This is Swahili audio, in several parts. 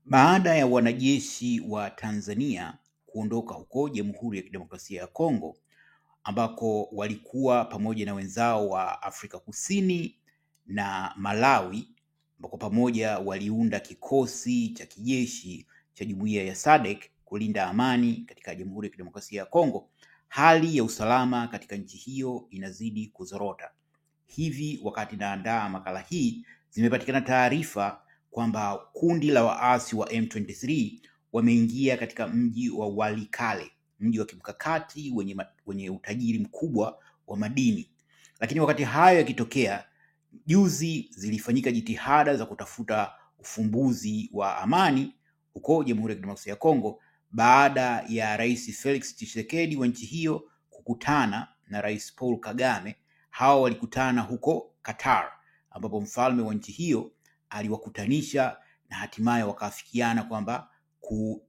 Baada ya wanajeshi wa Tanzania kuondoka huko Jamhuri ya Kidemokrasia ya Kongo ambako walikuwa pamoja na wenzao wa Afrika Kusini na Malawi ambako pamoja waliunda kikosi cha kijeshi cha Jumuiya ya SADC kulinda amani katika Jamhuri ya Kidemokrasia ya Kongo, hali ya usalama katika nchi hiyo inazidi kuzorota. Hivi wakati naandaa makala hii, zimepatikana taarifa kwamba kundi la waasi wa M23 wameingia katika mji wa Walikale, mji wa kimkakati wenye utajiri mkubwa wa madini. Lakini wakati hayo yakitokea, juzi zilifanyika jitihada za kutafuta ufumbuzi wa amani huko Jamhuri ya Kidemokrasia ya Kongo baada ya Rais Felix Tshisekedi wa nchi hiyo kukutana na Rais Paul Kagame. Hao walikutana huko Qatar, ambapo mfalme wa nchi hiyo aliwakutanisha na hatimaye wakaafikiana kwamba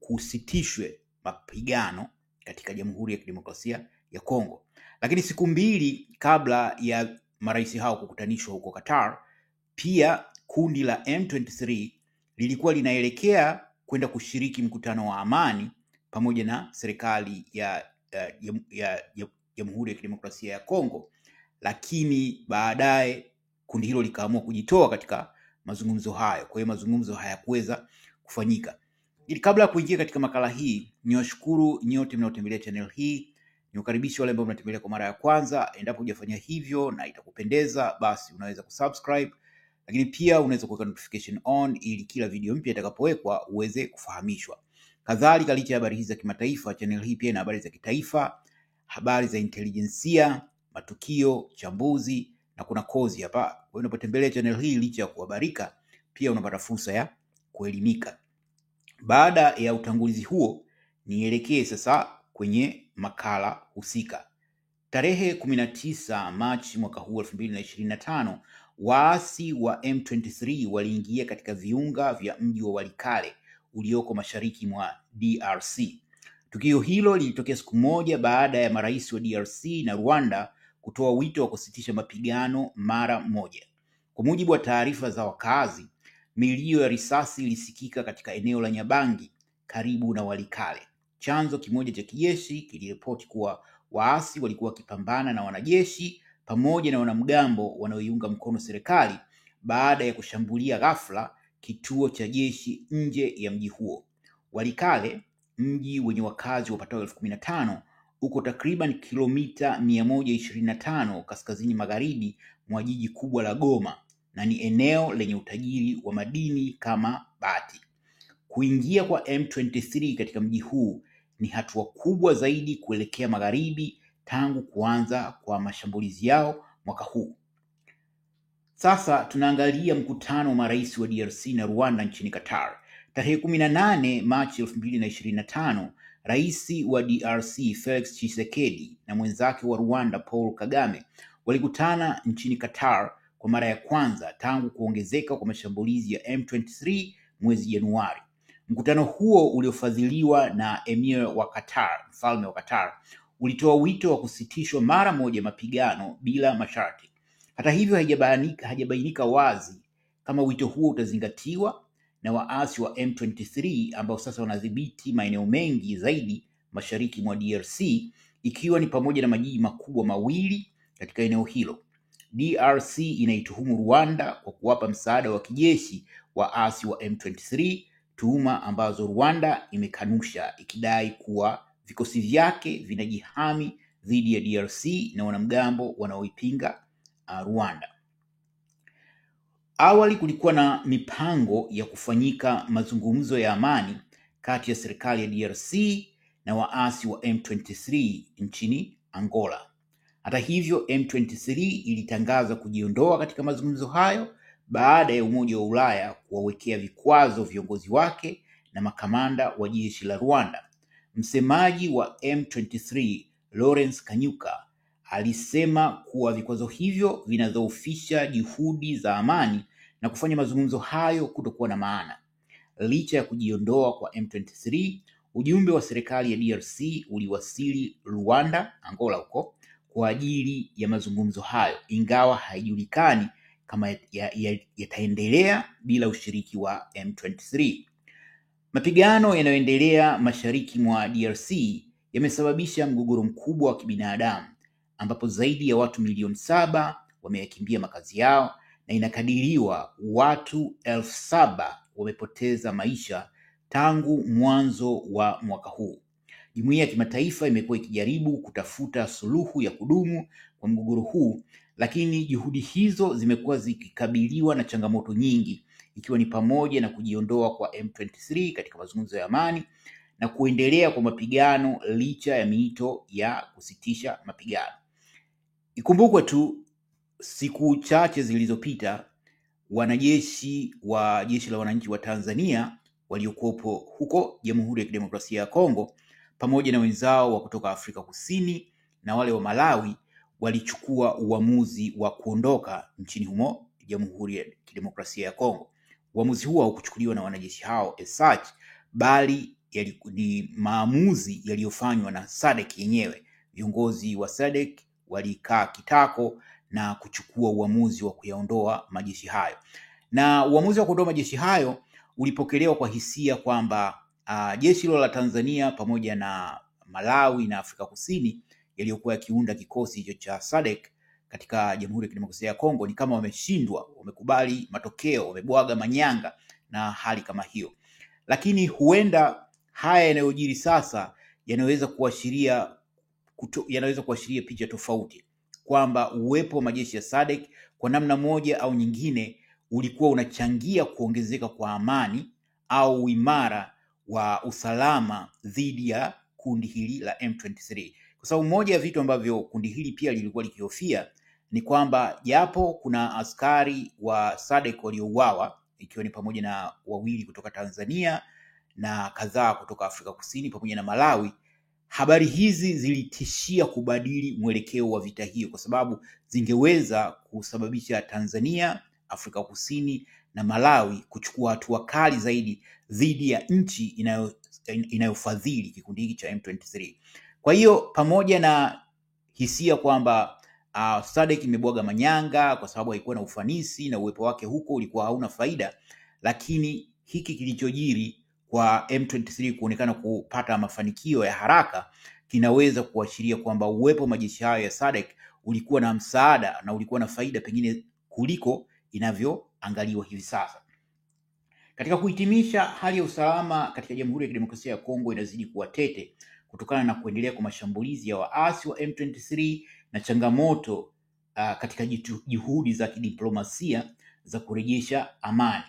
kusitishwe mapigano katika Jamhuri ya Kidemokrasia ya Kongo. Lakini siku mbili kabla ya marais hao kukutanishwa huko Qatar, pia kundi la M23 lilikuwa linaelekea kwenda kushiriki mkutano wa amani pamoja na serikali ya Jamhuri ya Kidemokrasia ya Kongo, lakini baadaye kundi hilo likaamua kujitoa katika mazungumzo hayo. Kwa hiyo mazungumzo hayakuweza kufanyika. Ili kabla ya kuingia katika makala hii, niwashukuru nyote mnaotembelea channel hii. Niwakaribisha wale ambao mnatembelea kwa mara ya kwanza. Endapo hujafanya hivyo na itakupendeza, basi unaweza kusubscribe, lakini pia unaweza kuweka notification on ili kila video mpya itakapowekwa uweze kufahamishwa. Kadhalika, licha ya habari hizi za kimataifa, channel hii pia ina habari za kitaifa, habari za intelijensia, matukio, chambuzi na kuna kozi hapa. Kwa hiyo unapotembelea channel hii, licha ya kuhabarika, pia unapata fursa ya kuelimika. Baada ya utangulizi huo, nielekee sasa kwenye makala husika. Tarehe 19 Machi mwaka huu 2025, waasi wa M23 waliingia katika viunga vya mji wa Walikale ulioko mashariki mwa DRC. Tukio hilo lilitokea siku moja baada ya marais wa DRC na Rwanda kutoa wito wa kusitisha mapigano mara moja. Kwa mujibu wa taarifa za wakazi, milio ya risasi ilisikika katika eneo la Nyabangi karibu na Walikale. Chanzo kimoja cha kijeshi kiliripoti kuwa waasi walikuwa wakipambana na wanajeshi pamoja na wanamgambo wanaoiunga mkono serikali baada ya kushambulia ghafla kituo cha jeshi nje ya mji huo. Walikale, mji wenye wakazi wapatao 15,000, uko takriban kilomita 125 kaskazini magharibi mwa jiji kubwa la Goma na ni eneo lenye utajiri wa madini kama bati. Kuingia kwa M23 katika mji huu ni hatua kubwa zaidi kuelekea magharibi tangu kuanza kwa mashambulizi yao mwaka huu. Sasa tunaangalia mkutano wa marais wa DRC na Rwanda nchini Qatar. Tarehe 18 Machi 2025, Rais wa DRC Felix Tshisekedi na mwenzake wa Rwanda Paul Kagame walikutana nchini Qatar kwa mara ya kwanza tangu kuongezeka kwa mashambulizi ya M23 mwezi Januari. Mkutano huo uliofadhiliwa na Emir wa Qatar, mfalme wa Qatar, ulitoa wito wa kusitishwa mara moja mapigano bila masharti. Hata hivyo, haijabainika wazi kama wito huo utazingatiwa na waasi wa M23 ambao sasa wanadhibiti maeneo mengi zaidi mashariki mwa DRC, ikiwa ni pamoja na majiji makubwa mawili katika eneo hilo. DRC inaituhumu Rwanda kwa kuwapa msaada wa kijeshi waasi wa M23, tuhuma ambazo Rwanda imekanusha, ikidai kuwa vikosi vyake vinajihami dhidi ya DRC na wanamgambo wanaoipinga Rwanda. Awali kulikuwa na mipango ya kufanyika mazungumzo ya amani kati ya serikali ya DRC na waasi wa M23 nchini Angola. Hata hivyo, M23 ilitangaza kujiondoa katika mazungumzo hayo baada ya Umoja wa Ulaya kuwawekea vikwazo viongozi wake na makamanda wa jeshi la Rwanda. Msemaji wa M23 Lawrence Kanyuka alisema kuwa vikwazo hivyo vinadhoofisha juhudi za amani na kufanya mazungumzo hayo kutokuwa na maana. Licha ya kujiondoa kwa M23, ujumbe wa serikali ya DRC uliwasili Rwanda, Angola huko, kwa ajili ya mazungumzo hayo, ingawa haijulikani kama yataendelea bila ushiriki wa M23. Mapigano yanayoendelea mashariki mwa DRC yamesababisha mgogoro mkubwa wa kibinadamu ambapo zaidi ya watu milioni 7 wameyakimbia makazi yao na inakadiriwa watu 7,000 wamepoteza maisha tangu mwanzo wa mwaka huu. Jumuiya ya kimataifa imekuwa ikijaribu kutafuta suluhu ya kudumu kwa mgogoro huu, lakini juhudi hizo zimekuwa zikikabiliwa na changamoto nyingi, ikiwa ni pamoja na kujiondoa kwa M23 katika mazungumzo ya amani na kuendelea kwa mapigano licha ya miito ya kusitisha mapigano. Ikumbukwe tu siku chache zilizopita wanajeshi wa Jeshi la Wananchi wa Tanzania waliokuwepo huko Jamhuri ya Kidemokrasia ya Kongo pamoja na wenzao wa kutoka Afrika Kusini na wale wa Malawi walichukua uamuzi wa kuondoka nchini humo Jamhuri ya Kidemokrasia ya Kongo. Uamuzi huo haukuchukuliwa na wanajeshi hao as such, bali ni maamuzi yaliyofanywa na SADC yenyewe. Viongozi wa SADC walikaa kitako na kuchukua uamuzi wa kuyaondoa majeshi hayo. Na uamuzi wa kuondoa majeshi hayo ulipokelewa kwa hisia kwamba jeshi hilo la Tanzania pamoja na Malawi na Afrika Kusini yaliyokuwa yakiunda kikosi hicho cha SADC katika Jamhuri ya Kidemokrasia ya Kongo ni kama wameshindwa, wamekubali matokeo, wamebwaga manyanga na hali kama hiyo. Lakini huenda haya yanayojiri sasa yanaweza kuashiria picha tofauti, kwamba uwepo wa majeshi ya SADC kwa namna moja au nyingine ulikuwa unachangia kuongezeka kwa amani au uimara wa usalama dhidi ya kundi hili la M23. Kwa sababu moja ya vitu ambavyo kundi hili pia lilikuwa likihofia ni kwamba japo kuna askari wa SADC waliouawa, ikiwa ni pamoja na 2 kutoka Tanzania na kadhaa kutoka Afrika Kusini pamoja na Malawi, habari hizi zilitishia kubadili mwelekeo wa vita hiyo, kwa sababu zingeweza kusababisha Tanzania, Afrika Kusini na Malawi kuchukua hatua kali zaidi dhidi ya nchi inayofadhili kikundi hiki cha M23. Kwa hiyo pamoja na hisia kwamba SADC imebwaga manyanga kwa sababu haikuwa na ufanisi na uwepo wake huko ulikuwa hauna faida, lakini hiki kilichojiri kwa M23 kuonekana kupata mafanikio ya haraka kinaweza kuashiria kwamba uwepo wa majeshi hayo ya SADC ulikuwa na msaada na ulikuwa na faida pengine kuliko inavyoangaliwa hivi sasa. Katika kuhitimisha, hali ya usalama katika Jamhuri ya Kidemokrasia ya Kongo inazidi kuwa tete kutokana na kuendelea kwa mashambulizi ya waasi wa M23 na changamoto katika juhudi za kidiplomasia za kurejesha amani.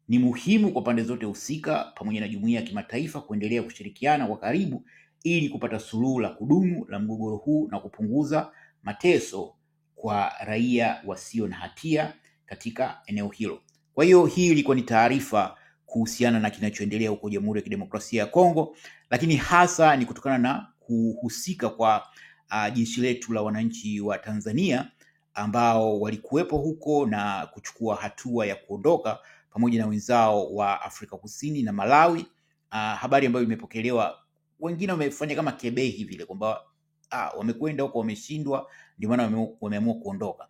Ni muhimu kwa pande zote husika pamoja na jumuiya ya kimataifa kuendelea kushirikiana kwa karibu ili kupata suluhu la kudumu la mgogoro huu na kupunguza mateso kwa raia wasio na hatia katika eneo hilo. Kwa hiyo hii ilikuwa ni taarifa kuhusiana na kinachoendelea huko Jamhuri ya Kidemokrasia ya Kongo, lakini hasa ni kutokana na kuhusika kwa jeshi letu la wananchi wa Tanzania ambao walikuwepo huko na kuchukua hatua ya kuondoka pamoja na wenzao wa Afrika Kusini na Malawi. Habari ambayo imepokelewa, wengine wamefanya kama kebehi vile kwamba wamekwenda huko wameshindwa, ndio maana wameamua kuondoka.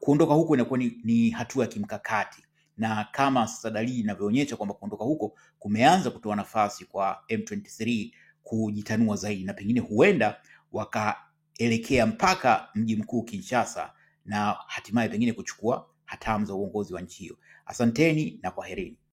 Kuondoka huko inakuwa ni hatua ya kimkakati, na kama sasa dalili inavyoonyesha kwamba kuondoka huko kumeanza kutoa nafasi kwa M23 kujitanua zaidi, na pengine huenda wakaelekea mpaka mji mkuu Kinshasa na hatimaye pengine kuchukua hatamu za uongozi wa nchi hiyo. Asanteni na kwaherini.